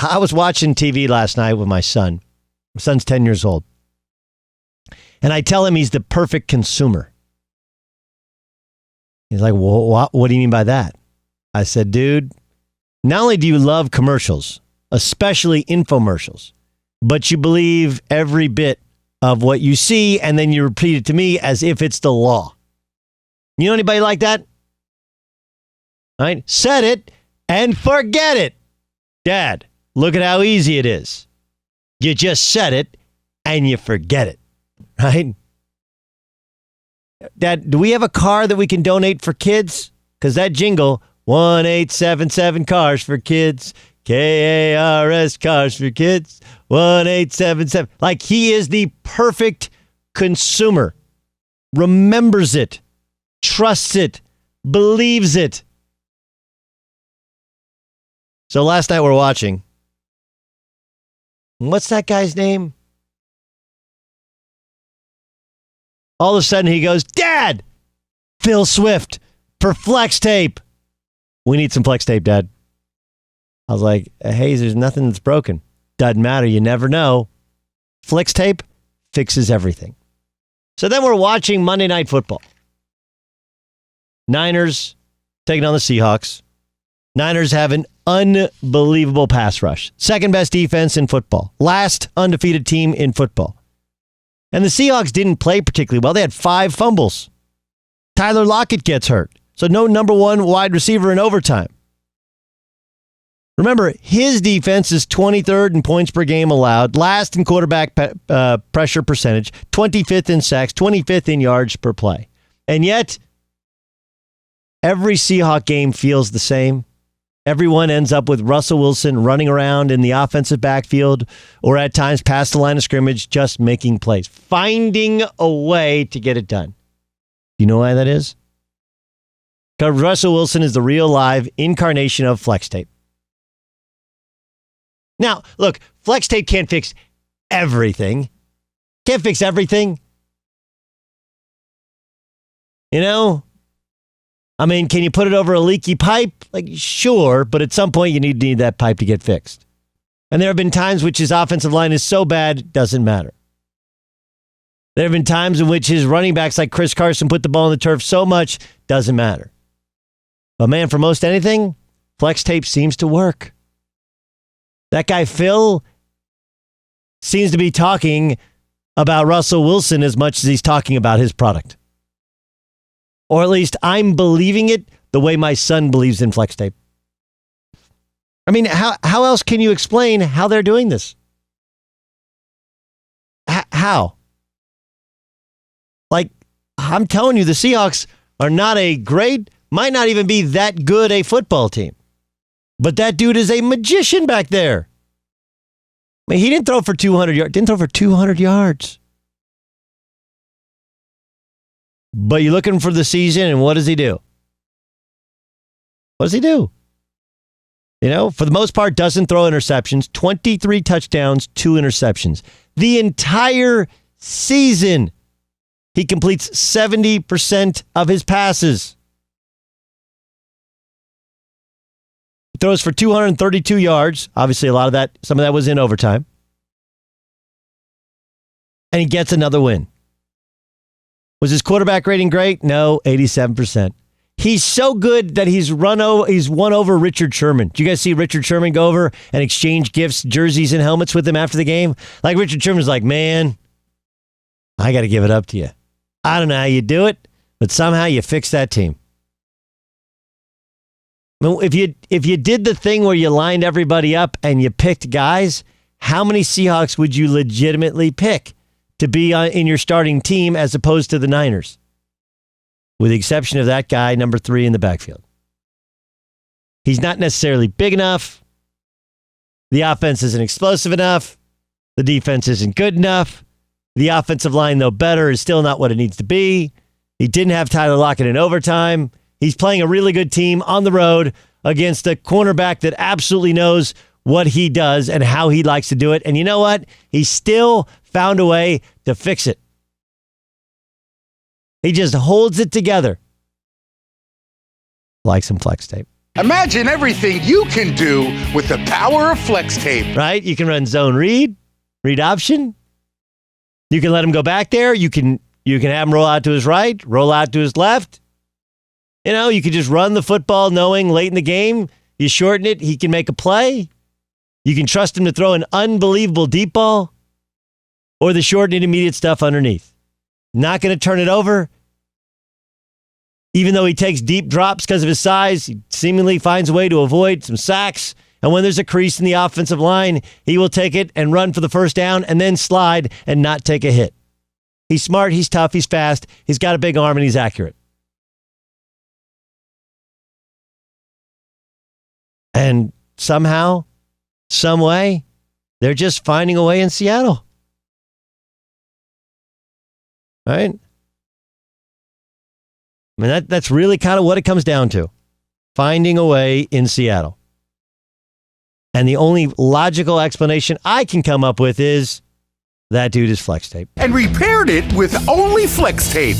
I was watching TV last night with my son. My son's 10 years old. And I tell him he's the perfect consumer. He's like, well, what do you mean by that? I said, dude, not only do you love commercials, especially infomercials, but you believe every bit of what you see, and then you repeat it to me as if it's the law. You know anybody like that? All right? Set it and forget it. Dad, look at how easy it is. You just set it and you forget it. Right? Dad, do we have a car that we can donate for kids? Because that jingle, 1877 cars for kids, KARS cars for kids, 1877. Like, he is the perfect consumer. Remembers it, trusts it, believes it. So last night we're watching. What's that guy's name? All of a sudden he goes, Dad, Phil Swift for flex tape. We need some flex tape, Dad. I was like, hey, there's nothing that's broken. Doesn't matter. You never know. Flex tape fixes everything. So then we're watching Monday Night Football. Niners taking on the Seahawks. Niners have an unbelievable pass rush. Second best defense in football. Last undefeated team in football. And the Seahawks didn't play particularly well. They had 5 fumbles. Tyler Lockett gets hurt. So no number 1 wide receiver in overtime. Remember, his defense is 23rd in points per game allowed, last in quarterback pressure percentage, 25th in sacks, 25th in yards per play. And yet, every Seahawk game feels the same. Everyone ends up with Russell Wilson running around in the offensive backfield or at times past the line of scrimmage, just making plays, finding a way to get it done. Do you know why that is? Because Russell Wilson is the real live incarnation of flex tape. Now, look, flex tape can't fix everything. Can't fix everything. You know? I mean, can you put it over a leaky pipe? Like, sure, but at some point you need that pipe to get fixed. And there have been times which his offensive line is so bad, it doesn't matter. There have been times in which his running backs like Chris Carson put the ball on the turf so much, doesn't matter. But man, for most anything, flex tape seems to work. That guy Phil seems to be talking about Russell Wilson as much as he's talking about his product. Or at least I'm believing it the way my son believes in flex tape. I mean, how else can you explain how they're doing this? How? Like, I'm telling you, the Seahawks are not a great, might not even be that good a football team. But that dude is a magician back there. I mean, he didn't throw for 200 yards. Didn't throw for 200 yards. But you're looking for the season, and what does he do? What does he do? You know, for the most part, doesn't throw interceptions. 23 touchdowns, 2 interceptions. The entire season, he completes 70% of his passes. He throws for 232 yards. Obviously, some of that was in overtime. And he gets another win. Was his quarterback rating great? No, 87%. He's so good that he's won over Richard Sherman. Did you guys see Richard Sherman go over and exchange gifts, jerseys, and helmets with him after the game? Like, Richard Sherman's like, man, I got to give it up to you. I don't know how you do it, but somehow you fix that team. If you did the thing where you lined everybody up and you picked guys, how many Seahawks would you legitimately pick to be in your starting team as opposed to the Niners? With the exception of that guy, number 3 in the backfield. He's not necessarily big enough. The offense isn't explosive enough. The defense isn't good enough. The offensive line, though better, is still not what it needs to be. He didn't have Tyler Lockett in overtime. He's playing a really good team on the road against a cornerback that absolutely knows what he does and how he likes to do it. And you know what? He still found a way to fix it. He just holds it together. Like some flex tape. Imagine everything you can do with the power of flex tape. Right? You can run zone read option. You can let him go back there. You can have him roll out to his right, roll out to his left. You can just run the football knowing late in the game, you shorten it, he can make a play. You can trust him to throw an unbelievable deep ball or the short intermediate stuff underneath. Not going to turn it over. Even though he takes deep drops because of his size, he seemingly finds a way to avoid some sacks. And when there's a crease in the offensive line, he will take it and run for the first down and then slide and not take a hit. He's smart, he's tough, he's fast, he's got a big arm, and he's accurate. And somehow, some way, they're just finding a way in Seattle. Right? I mean, that's really kind of what it comes down to. Finding a way in Seattle. And the only logical explanation I can come up with is that dude is flex tape. And repaired it with only flex tape.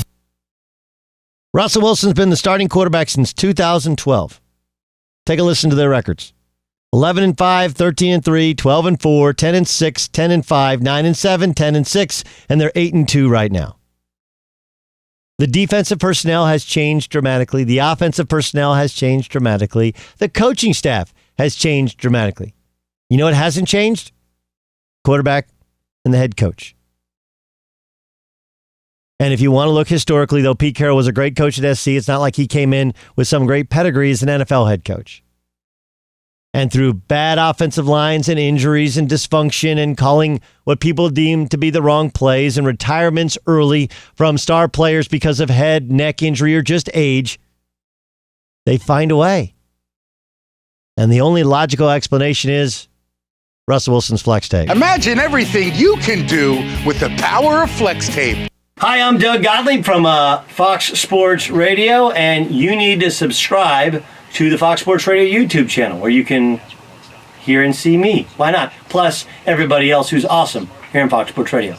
Russell Wilson's been the starting quarterback since 2012. Take a listen to their records. 11-5, 13-3, 12-4, 10-6, 10-5, 9-7, 10-6, and they're 8-2 right now. The defensive personnel has changed dramatically. The offensive personnel has changed dramatically. The coaching staff has changed dramatically. You know what hasn't changed? Quarterback and the head coach. And if you want to look historically, though, Pete Carroll was a great coach at SC. It's not like he came in with some great pedigree as an NFL head coach. And through bad offensive lines and injuries and dysfunction and calling what people deem to be the wrong plays and retirements early from star players because of head, neck injury, or just age, they find a way. And the only logical explanation is Russell Wilson's flex tape. Imagine everything you can do with the power of flex tape. Hi, I'm Doug Gottlieb from Fox Sports Radio, and you need to subscribe to the Fox Sports Radio YouTube channel where you can hear and see me. Why not? Plus everybody else who's awesome here in Fox Sports Radio.